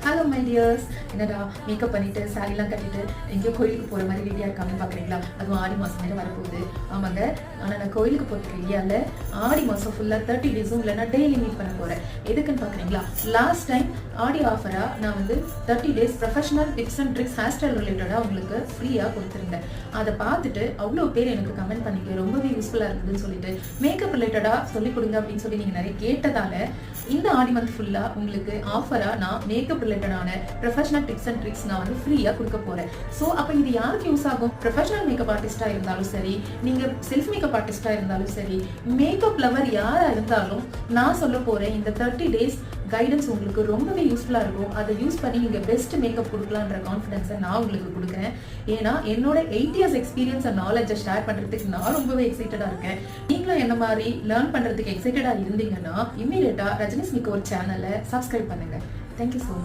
Hello my tears, என்னடா makeup பண்ணிட்டு சாரிலாம் கட்டிட்டு எங்கேயோ கோயிலுக்கு போகிற மாதிரி ரெடியாக இருக்காங்கன்னு பார்க்குறீங்களா? அதுவும் ஆடி மாதம் நேரம் வரப்போகுது. ஆமாங்க, ஆனால் நான் கோயிலுக்கு போகிறதுக்கு ரெடியாக ஆடி மாதம் ஃபுல்லாக 30 டேஸும் இல்லை, நான் டெய்லி மீட் பண்ண போகிறேன். எதுக்குன்னு பார்க்குறீங்களா? லாஸ்ட் டைம் ஆடி ஆஃபராக நான் 30 days professional tips and tricks hair style ரிலேட்டடாக உங்களுக்கு ஃப்ரீயாக கொடுத்துருந்தேன். அதை பார்த்துட்டு அவ்வளோ பேர் எனக்கு கமெண்ட் பண்ணிட்டு ரொம்பவே யூஸ்ஃபுல்லாக இருக்குதுன்னு சொல்லிட்டு மேக்கப் ரிலேட்டடாக சொல்லிக் கொடுங்க அப்படின்னு சொல்லி நீங்கள் நிறைய கேட்டதால இந்த ஆடி மந்த் ஃபுல்லாக உங்களுக்கு ஆஃபராக நான் மேக்கப் ரிலேட்டடான ப்ரொஃபஷனல் டிப்ஸ் அண்ட் ட்ரிக்ஸ் நான் ஃப்ரீயாக கொடுக்க போகிறேன். ஸோ அப்போ இது யாருக்கு யூஸ் ஆகும்? ப்ரொஃபஷனல் மேக்கப் ஆர்டிஸ்டாக இருந்தாலும் சரி, நீங்கள் செல்ஃப் மேக்கப் ஆர்டிஸ்டாக இருந்தாலும் சரி, மேக்கப் லவர் யாராக இருந்தாலும் நான் சொல்ல போகிறேன் இந்த 30 டேஸ் கைடன்ஸ் உங்களுக்கு ரொம்பவே யூஸ்ஃபுல்லாக இருக்கும். அதை யூஸ் பண்ணி நீங்கள் பெஸ்ட் மேக்கப் கொடுக்கலான்ற கான்ஃபிடன்ஸை நான் உங்களுக்கு கொடுக்குறேன். ஏன்னா என்னோட 8 இயர்ஸ் எக்ஸ்பீரியன்ஸ் அண்ட் நாலேஜை ஷேர் பண்ணுறதுக்கு நான் ரொம்பவே எக்ஸைட்டடாக இருக்கேன். நீங்களும் என்ன மாதிரி லேர்ன் பண்ணுறதுக்கு எக்ஸைட்டடாக இருந்தீங்கன்னா இமீடியட்டாக ரஜினிஸ் மேக்கோவர் சேனலை சப்ஸ்கிரைப் பண்ணுங்கள். Thank you so much.